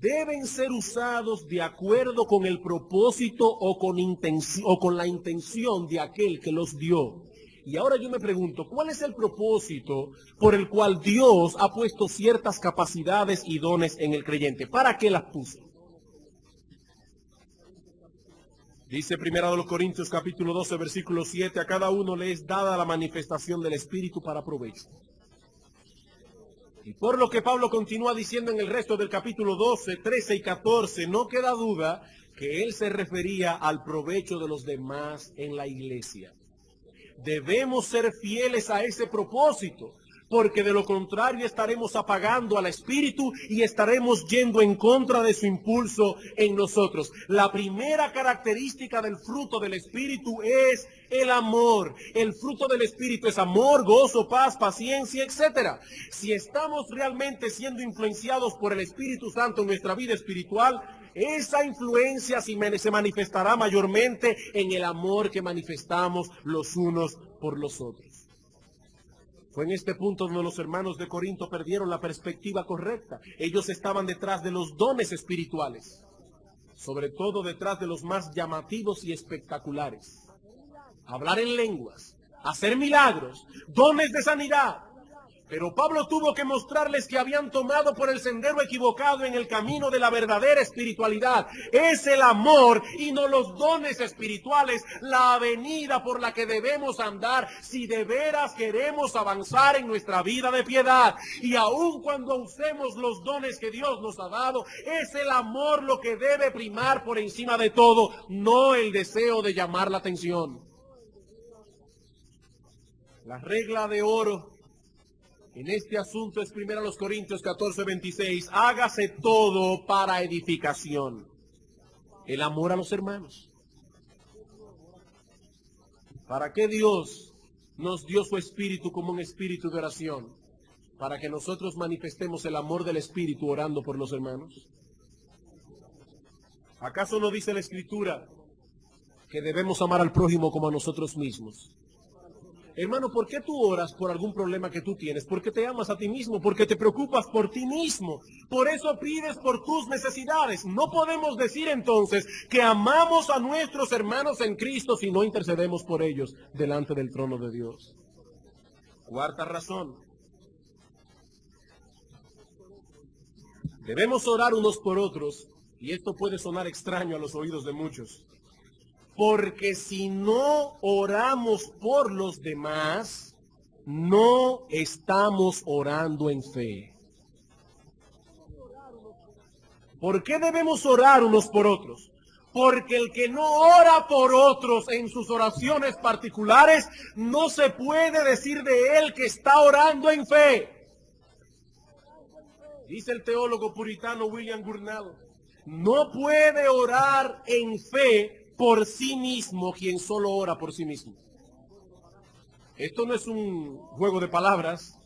deben ser usados de acuerdo con el propósito o con la intención de aquel que los dio. Y ahora yo me pregunto, ¿cuál es el propósito por el cual Dios ha puesto ciertas capacidades y dones en el creyente? ¿Para qué las puso? Dice 1 Corintios capítulo 12, versículo 7, a cada uno le es dada la manifestación del Espíritu para provecho. Y por lo que Pablo continúa diciendo en el resto del capítulo 12, 13 y 14, no queda duda que él se refería al provecho de los demás en la iglesia. Debemos ser fieles a ese propósito, porque de lo contrario estaremos apagando al Espíritu y estaremos yendo en contra de su impulso en nosotros. La primera característica del fruto del Espíritu es el amor. El fruto del Espíritu es amor, gozo, paz, paciencia, etc. Si estamos realmente siendo influenciados por el Espíritu Santo en nuestra vida espiritual, esa influencia se manifestará mayormente en el amor que manifestamos los unos por los otros. Fue en este punto donde los hermanos de Corinto perdieron la perspectiva correcta. Ellos estaban detrás de los dones espirituales, sobre todo detrás de los más llamativos y espectaculares. Hablar en lenguas, hacer milagros, dones de sanidad. Pero Pablo tuvo que mostrarles que habían tomado por el sendero equivocado en el camino de la verdadera espiritualidad. Es el amor y no los dones espirituales la avenida por la que debemos andar si de veras queremos avanzar en nuestra vida de piedad. Y aun cuando usemos los dones que Dios nos ha dado, es el amor lo que debe primar por encima de todo, no el deseo de llamar la atención. La regla de oro en este asunto es 1 Corintios 14, 26. Hágase todo para edificación. El amor a los hermanos. ¿Para qué Dios nos dio su espíritu como un espíritu de oración? Para que nosotros manifestemos el amor del espíritu orando por los hermanos. ¿Acaso no dice la Escritura que debemos amar al prójimo como a nosotros mismos? Hermano, ¿por qué tú oras por algún problema que tú tienes? Porque te amas a ti mismo, porque te preocupas por ti mismo. Por eso pides por tus necesidades. No podemos decir entonces que amamos a nuestros hermanos en Cristo si no intercedemos por ellos delante del trono de Dios. Cuarta razón. Debemos orar unos por otros, y esto puede sonar extraño a los oídos de muchos, porque si no oramos por los demás, no estamos orando en fe. ¿Por qué debemos orar unos por otros? Porque el que no ora por otros en sus oraciones particulares, no se puede decir de él que está orando en fe. Dice el teólogo puritano William Gurnall, no puede orar en fe por sí mismo quien solo ora por sí mismo. Esto no es un juego de palabras.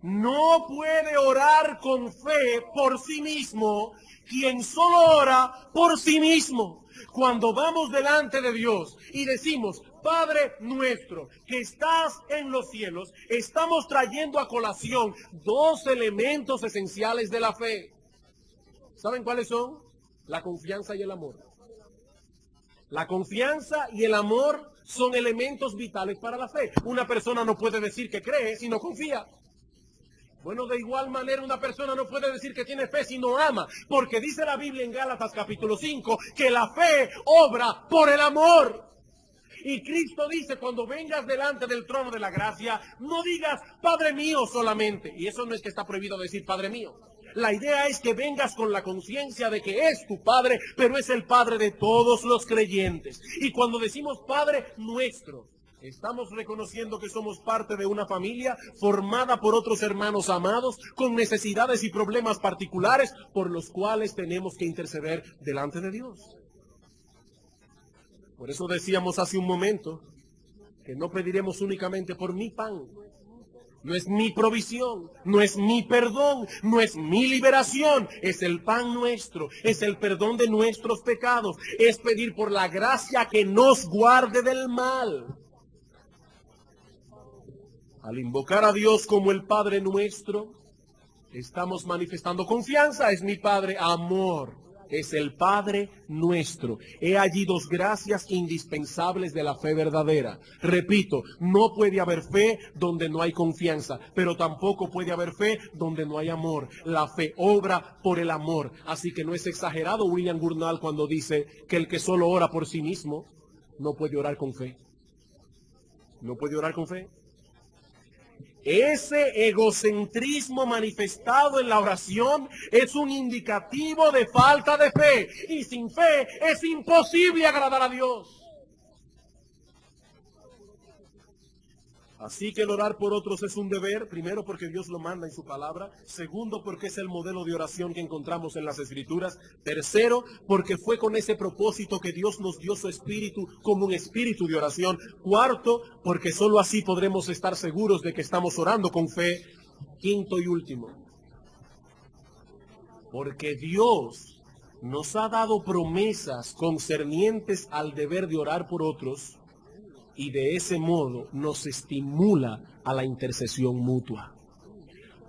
No puede orar con fe por sí mismo quien solo ora por sí mismo. Cuando vamos delante de Dios y decimos, Padre nuestro que estás en los cielos, estamos trayendo a colación dos elementos esenciales de la fe. ¿Saben cuáles son? La confianza y el amor. La confianza y el amor son elementos vitales para la fe. Una persona no puede decir que cree si no confía. Bueno, de igual manera una persona no puede decir que tiene fe si no ama, porque dice la Biblia en Gálatas capítulo 5 que la fe obra por el amor. Y Cristo dice, cuando vengas delante del trono de la gracia, no digas Padre mío solamente. Y eso no es que está prohibido decir Padre mío. La idea es que vengas con la conciencia de que es tu Padre, pero es el Padre de todos los creyentes. Y cuando decimos Padre nuestro, estamos reconociendo que somos parte de una familia formada por otros hermanos amados con necesidades y problemas particulares por los cuales tenemos que interceder delante de Dios. Por eso decíamos hace un momento que no pediremos únicamente por mi pan. No es mi provisión, no es mi perdón, no es mi liberación, es el pan nuestro, es el perdón de nuestros pecados, es pedir por la gracia que nos guarde del mal. Al invocar a Dios como el Padre nuestro, estamos manifestando confianza, es mi Padre, amor, es el Padre nuestro. He allí dos gracias indispensables de la fe verdadera. Repito, no puede haber fe donde no hay confianza, pero tampoco puede haber fe donde no hay amor. La fe obra por el amor. Así que no es exagerado William Gurnall cuando dice que el que solo ora por sí mismo no puede orar con fe. No puede orar con fe. Ese egocentrismo manifestado en la oración es un indicativo de falta de fe. Y sin fe es imposible agradar a Dios. Así que el orar por otros es un deber, primero porque Dios lo manda en su palabra, segundo porque es el modelo de oración que encontramos en las Escrituras, tercero porque fue con ese propósito que Dios nos dio su espíritu como un espíritu de oración, cuarto porque sólo así podremos estar seguros de que estamos orando con fe, quinto y último, porque Dios nos ha dado promesas concernientes al deber de orar por otros, y de ese modo nos estimula a la intercesión mutua.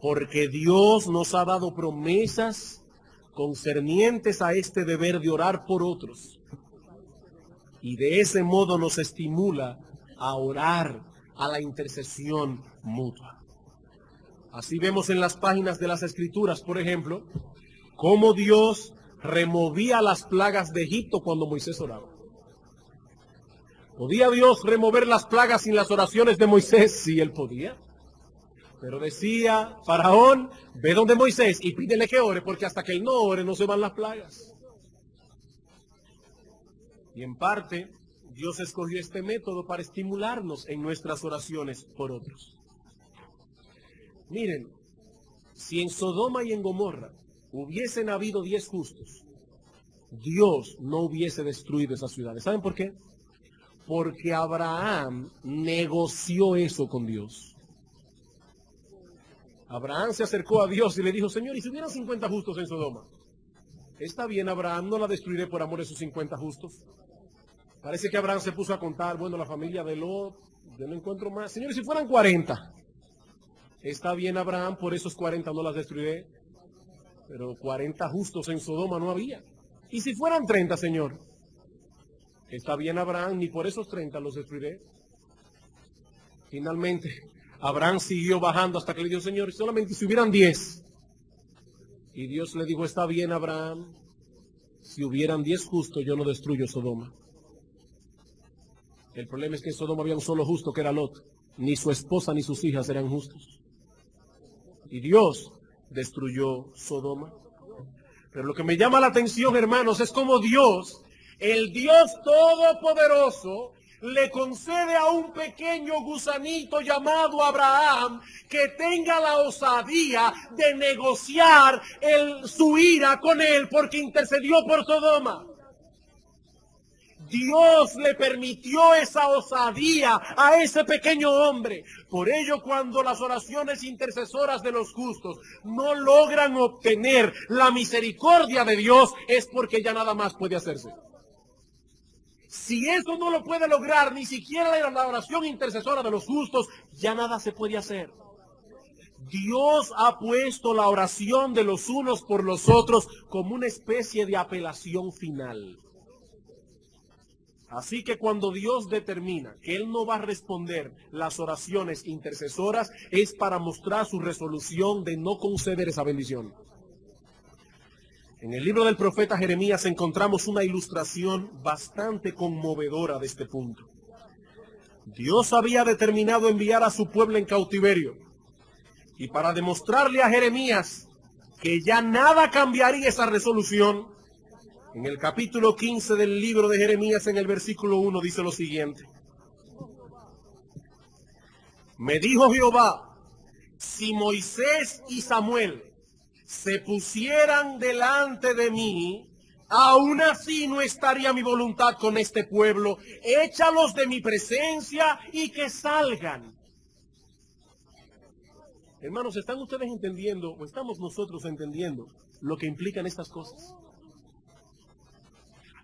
Porque Dios nos ha dado promesas concernientes a este deber de orar por otros. Y de ese modo nos estimula a orar a la intercesión mutua. Así vemos en las páginas de las Escrituras, por ejemplo, cómo Dios removía las plagas de Egipto cuando Moisés oraba. ¿Podía Dios remover las plagas sin las oraciones de Moisés? Sí, él podía. Pero decía Faraón, ve donde Moisés y pídele que ore, porque hasta que él no ore no se van las plagas. Y en parte, Dios escogió este método para estimularnos en nuestras oraciones por otros. Miren, si en Sodoma y en Gomorra hubiesen habido 10 justos, Dios no hubiese destruido esas ciudades. ¿Saben por qué? Porque Abraham negoció eso con Dios. Abraham se acercó a Dios y le dijo, Señor, ¿y si hubieran 50 justos en Sodoma? Está bien, Abraham, no la destruiré por amor de esos 50 justos. Parece que Abraham se puso a contar, bueno, la familia de Lot, Yo no encuentro más. Señores, si fueran 40, está bien Abraham, por esos 40 no las destruiré. Pero 40 justos en Sodoma no había. Y si fueran 30, Señor, está bien Abraham, ni por esos 30 los destruiré. Finalmente, Abraham siguió bajando hasta que le dijo, Señor, solamente si hubieran 10. Y Dios le dijo, está bien Abraham, si hubieran 10 justos, yo no destruyo Sodoma. El problema es que en Sodoma había un solo justo, que era Lot. Ni su esposa ni sus hijas eran justos. Y Dios destruyó Sodoma. Pero lo que me llama la atención, hermanos, es como Dios, el Dios todopoderoso, le concede a un pequeño gusanito llamado Abraham que tenga la osadía de negociar su ira con él porque intercedió por Sodoma. Dios le permitió esa osadía a ese pequeño hombre. Por ello, cuando las oraciones intercesoras de los justos no logran obtener la misericordia de Dios, es porque ya nada más puede hacerse. Si eso no lo puede lograr ni siquiera la oración intercesora de los justos, ya nada se puede hacer. Dios ha puesto la oración de los unos por los otros como una especie de apelación final. Así que cuando Dios determina que Él no va a responder las oraciones intercesoras, es para mostrar su resolución de no conceder esa bendición. En el libro del profeta Jeremías encontramos una ilustración bastante conmovedora de este punto. Dios había determinado enviar a su pueblo en cautiverio. Y para demostrarle a Jeremías que ya nada cambiaría esa resolución, en el capítulo 15 del libro de Jeremías, en el versículo 1, dice lo siguiente. Me dijo Jehová, si Moisés y Samuel se pusieran delante de mí, aún así no estaría mi voluntad con este pueblo. Échalos de mi presencia y que salgan. Hermanos, ¿están ustedes entendiendo o estamos nosotros entendiendo lo que implican estas cosas?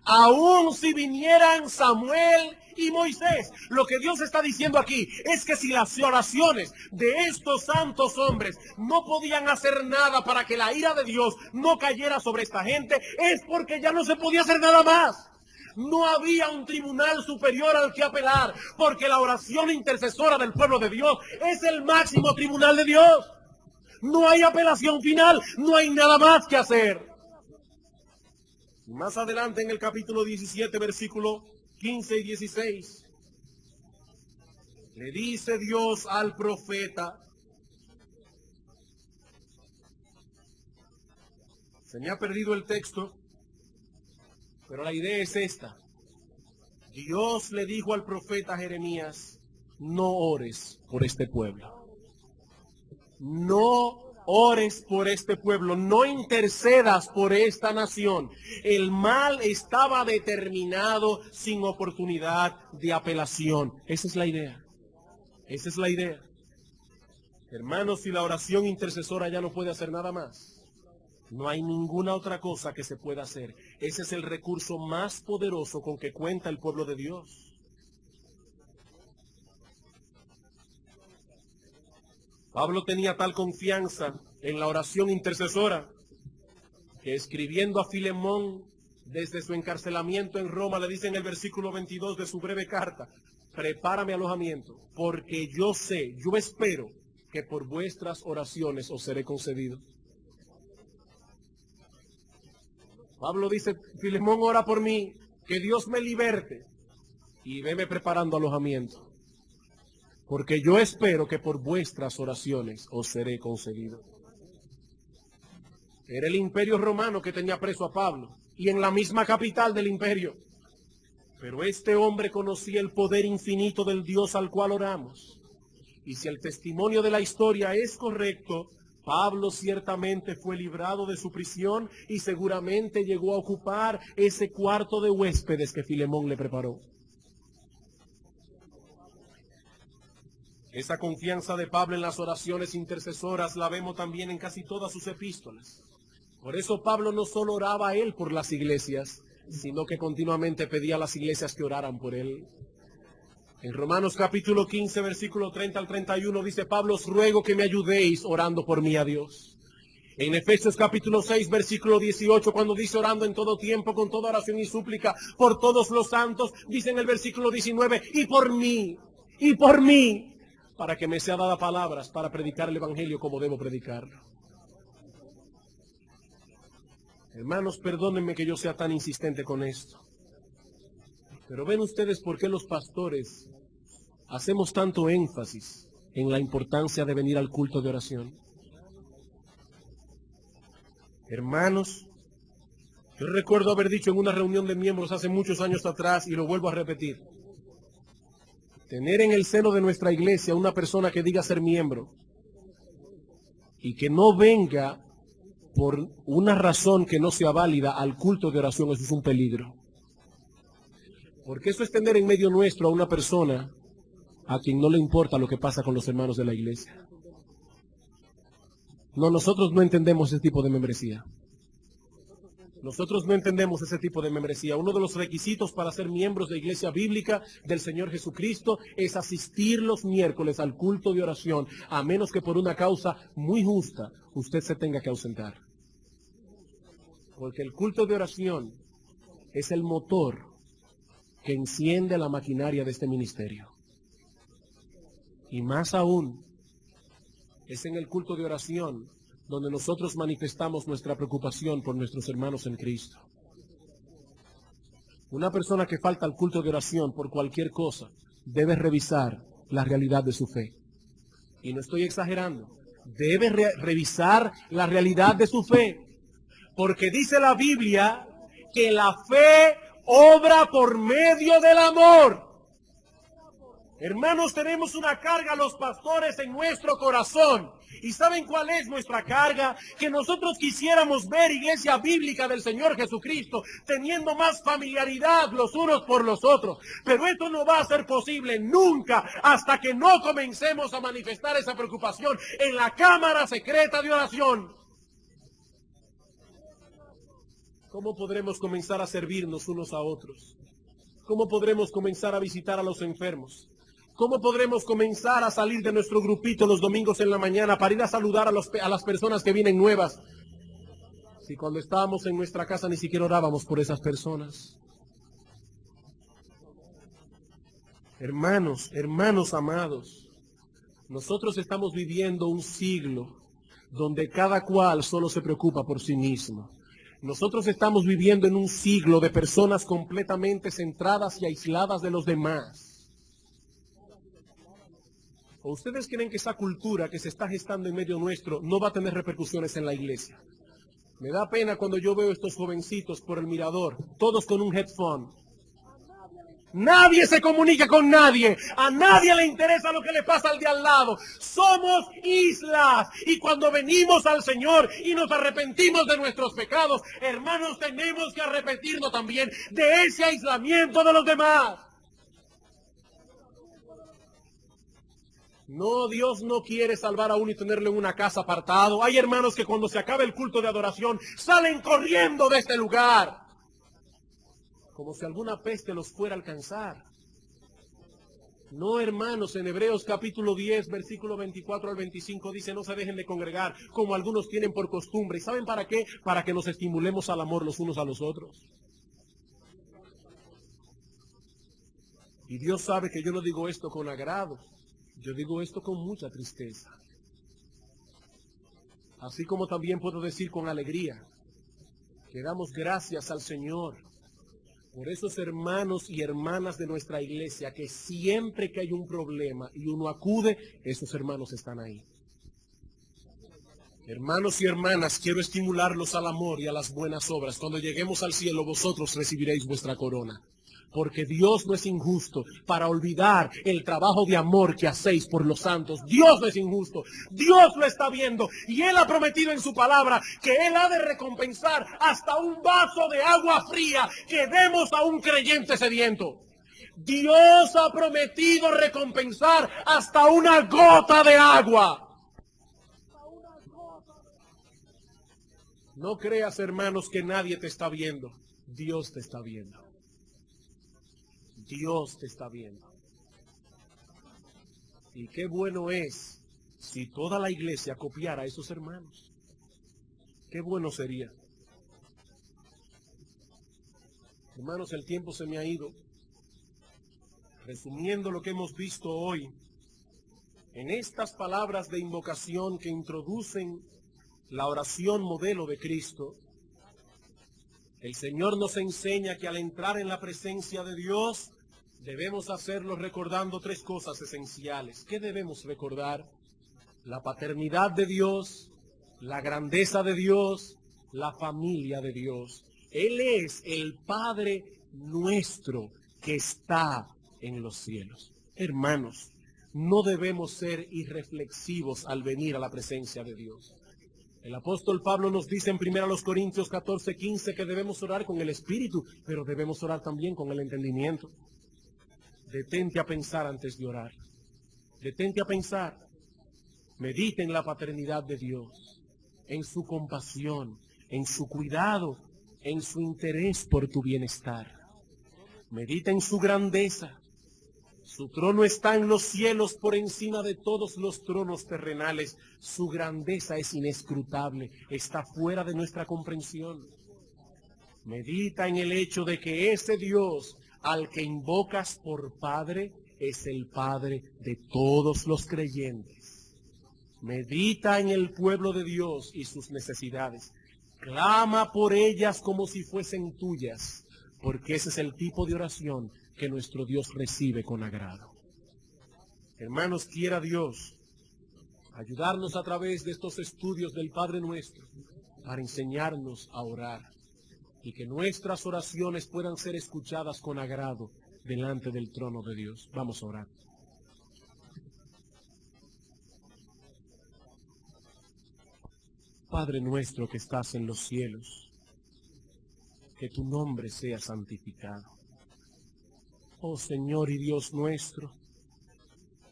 Aún si vinieran Samuel y Moisés, lo que Dios está diciendo aquí es que si las oraciones de estos santos hombres no podían hacer nada para que la ira de Dios no cayera sobre esta gente, es porque ya no se podía hacer nada más. No había un tribunal superior al que apelar, porque la oración intercesora del pueblo de Dios es el máximo tribunal de Dios. No hay apelación final, no hay nada más que hacer. Más adelante en el capítulo 17, versículo 15 y 16, le dice Dios al profeta, se me ha perdido el texto, pero la idea es esta. Dios le dijo al profeta Jeremías, no ores por este pueblo. No ores por este pueblo, no intercedas por esta nación. El mal estaba determinado sin oportunidad de apelación. Esa es la idea. Esa es la idea. Hermanos, si la oración intercesora ya no puede hacer nada más, no hay ninguna otra cosa que se pueda hacer. Ese es el recurso más poderoso con que cuenta el pueblo de Dios. Pablo tenía tal confianza en la oración intercesora que escribiendo a Filemón desde su encarcelamiento en Roma le dice en el versículo 22 de su breve carta, prepárame alojamiento, porque yo sé, yo espero que por vuestras oraciones os seré concedido. Pablo dice, Filemón, ora por mí, que Dios me liberte y veme preparando alojamiento. Porque yo espero que por vuestras oraciones os seré concedido. Era el imperio romano que tenía preso a Pablo, y en la misma capital del imperio. Pero este hombre conocía el poder infinito del Dios al cual oramos. Y si el testimonio de la historia es correcto, Pablo ciertamente fue librado de su prisión y seguramente llegó a ocupar ese cuarto de huéspedes que Filemón le preparó. Esa confianza de Pablo en las oraciones intercesoras la vemos también en casi todas sus epístolas. Por eso Pablo no solo oraba a él por las iglesias, sino que continuamente pedía a las iglesias que oraran por él. En Romanos capítulo 15, versículo 30 al 31 dice Pablo, os ruego que me ayudéis orando por mí a Dios. En Efesios capítulo 6, versículo 18, cuando dice orando en todo tiempo, con toda oración y súplica, por todos los santos, dice en el versículo 19, y por mí, para que me sea dada palabras para predicar el evangelio como debo predicarlo. Hermanos, perdónenme que yo sea tan insistente con esto. Pero ven ustedes por qué los pastores hacemos tanto énfasis en la importancia de venir al culto de oración. Hermanos, yo recuerdo haber dicho en una reunión de miembros hace muchos años atrás, y lo vuelvo a repetir, tener en el seno de nuestra iglesia una persona que diga ser miembro y que no venga por una razón que no sea válida al culto de oración, eso es un peligro. Porque eso es tener en medio nuestro a una persona a quien no le importa lo que pasa con los hermanos de la iglesia. No, nosotros no entendemos ese tipo de membresía. Nosotros no entendemos ese tipo de membresía. Uno de los requisitos para ser miembros de Iglesia Bíblica del Señor Jesucristo es asistir los miércoles al culto de oración, a menos que por una causa muy justa usted se tenga que ausentar. Porque el culto de oración es el motor que enciende la maquinaria de este ministerio. Y más aún, es en el culto de oración donde nosotros manifestamos nuestra preocupación por nuestros hermanos en Cristo. Una persona que falta al culto de oración por cualquier cosa debe revisar la realidad de su fe. Y no estoy exagerando. Debe revisar la realidad de su fe. Porque dice la Biblia que la fe obra por medio del amor. Hermanos, tenemos una carga los pastores en nuestro corazón. ¿Y saben cuál es nuestra carga? Que nosotros quisiéramos ver Iglesia Bíblica del Señor Jesucristo teniendo más familiaridad los unos por los otros. Pero esto no va a ser posible nunca hasta que no comencemos a manifestar esa preocupación en la cámara secreta de oración. ¿Cómo podremos comenzar a servirnos unos a otros? ¿Cómo podremos comenzar a visitar a los enfermos? ¿Cómo podremos comenzar a salir de nuestro grupito los domingos en la mañana para ir a saludar a las personas que vienen nuevas? Si cuando estábamos en nuestra casa ni siquiera orábamos por esas personas. Hermanos amados, nosotros estamos viviendo un siglo donde cada cual solo se preocupa por sí mismo. Nosotros estamos viviendo en un siglo de personas completamente centradas y aisladas de los demás. ¿O ustedes creen que esa cultura que se está gestando en medio nuestro no va a tener repercusiones en la iglesia? Me da pena cuando yo veo estos jovencitos por el mirador, todos con un headphone. Nadie se comunica con nadie, a nadie le interesa lo que le pasa al de al lado. Somos islas, y cuando venimos al Señor y nos arrepentimos de nuestros pecados, hermanos, tenemos que arrepentirnos también de ese aislamiento de los demás. No, Dios no quiere salvar a uno y tenerlo en una casa apartado. Hay hermanos que cuando se acaba el culto de adoración salen corriendo de este lugar, como si alguna peste los fuera a alcanzar. No, hermanos, en Hebreos capítulo 10, versículo 24 al 25 dice, no se dejen de congregar como algunos tienen por costumbre. ¿Y saben para qué? Para que nos estimulemos al amor los unos a los otros. Y Dios sabe que yo no digo esto con agrado. Yo digo esto con mucha tristeza. Así como también puedo decir con alegría que damos gracias al Señor por esos hermanos y hermanas de nuestra iglesia que siempre que hay un problema y uno acude, esos hermanos están ahí. Hermanos y hermanas, quiero estimularlos al amor y a las buenas obras. Cuando lleguemos al cielo, vosotros recibiréis vuestra corona. Porque Dios no es injusto para olvidar el trabajo de amor que hacéis por los santos. Dios no es injusto. Dios lo está viendo. Y Él ha prometido en su palabra que Él ha de recompensar hasta un vaso de agua fría que demos a un creyente sediento. Dios ha prometido recompensar hasta una gota de agua. No creas, hermanos, que nadie te está viendo. Dios te está viendo. Dios te está viendo. Y qué bueno es si toda la iglesia copiara a esos hermanos. Qué bueno sería. Hermanos, el tiempo se me ha ido. Resumiendo lo que hemos visto hoy, en estas palabras de invocación que introducen la oración modelo de Cristo, el Señor nos enseña que al entrar en la presencia de Dios, debemos hacerlo recordando tres cosas esenciales. ¿Qué debemos recordar? La paternidad de Dios, la grandeza de Dios, la familia de Dios. Él es el Padre nuestro que está en los cielos. Hermanos, no debemos ser irreflexivos al venir a la presencia de Dios. El apóstol Pablo nos dice en 1 Corintios 14:15 que debemos orar con el Espíritu, pero debemos orar también con el entendimiento. Detente a pensar antes de orar. Detente a pensar. Medita en la paternidad de Dios, en su compasión, en su cuidado, en su interés por tu bienestar. Medita en su grandeza. Su trono está en los cielos por encima de todos los tronos terrenales. Su grandeza es inescrutable, está fuera de nuestra comprensión. Medita en el hecho de que ese Dios al que invocas por Padre es el Padre de todos los creyentes. Medita en el pueblo de Dios y sus necesidades. Clama por ellas como si fuesen tuyas, porque ese es el tipo de oración que nuestro Dios recibe con agrado. Hermanos, quiera Dios ayudarnos a través de estos estudios del Padre Nuestro para enseñarnos a orar y que nuestras oraciones puedan ser escuchadas con agrado delante del trono de Dios. Vamos a orar. Padre nuestro que estás en los cielos, que tu nombre sea santificado. Oh Señor y Dios nuestro,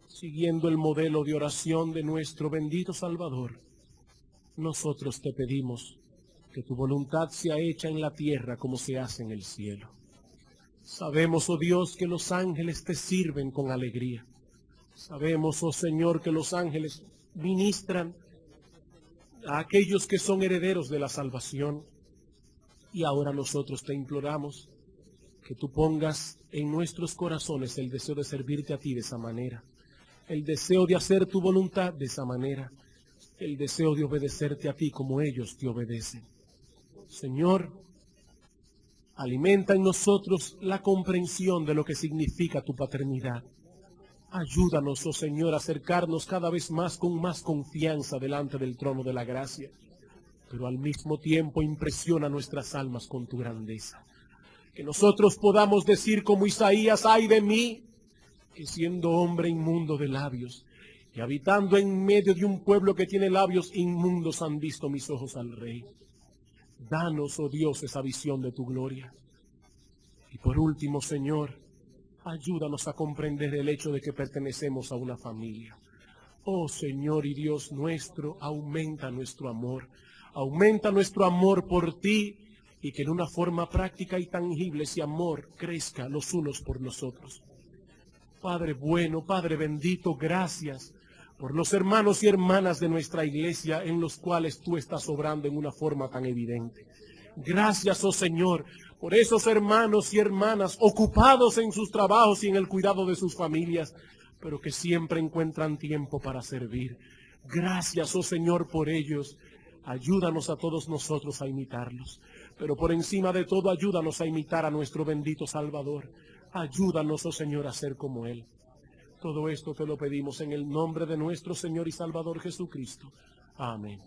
siguiendo el modelo de oración de nuestro bendito Salvador, nosotros te pedimos que tu voluntad sea hecha en la tierra como se hace en el cielo. Sabemos, oh Dios, que los ángeles te sirven con alegría. Sabemos, oh Señor, que los ángeles ministran a aquellos que son herederos de la salvación. Y ahora nosotros te imploramos que tú pongas en nuestros corazones el deseo de servirte a ti de esa manera, el deseo de hacer tu voluntad de esa manera, el deseo de obedecerte a ti como ellos te obedecen. Señor, alimenta en nosotros la comprensión de lo que significa tu paternidad. Ayúdanos, oh Señor, a acercarnos cada vez más con más confianza delante del trono de la gracia, pero al mismo tiempo impresiona nuestras almas con tu grandeza. Que nosotros podamos decir como Isaías: ay de mí, que siendo hombre inmundo de labios, y habitando en medio de un pueblo que tiene labios inmundos, han visto mis ojos al Rey. Danos, oh Dios, esa visión de tu gloria. Y por último, Señor, ayúdanos a comprender el hecho de que pertenecemos a una familia. Oh Señor y Dios nuestro, aumenta nuestro amor por ti, y que en una forma práctica y tangible ese amor crezca los unos por los otros. Padre bueno, Padre bendito, gracias por los hermanos y hermanas de nuestra iglesia en los cuales tú estás obrando en una forma tan evidente. Gracias, oh Señor, por esos hermanos y hermanas ocupados en sus trabajos y en el cuidado de sus familias, pero que siempre encuentran tiempo para servir. Gracias, oh Señor, por ellos. Ayúdanos a todos nosotros a imitarlos, pero por encima de todo ayúdanos a imitar a nuestro bendito Salvador. Ayúdanos, oh Señor, a ser como Él. Todo esto te lo pedimos en el nombre de nuestro Señor y Salvador Jesucristo. Amén.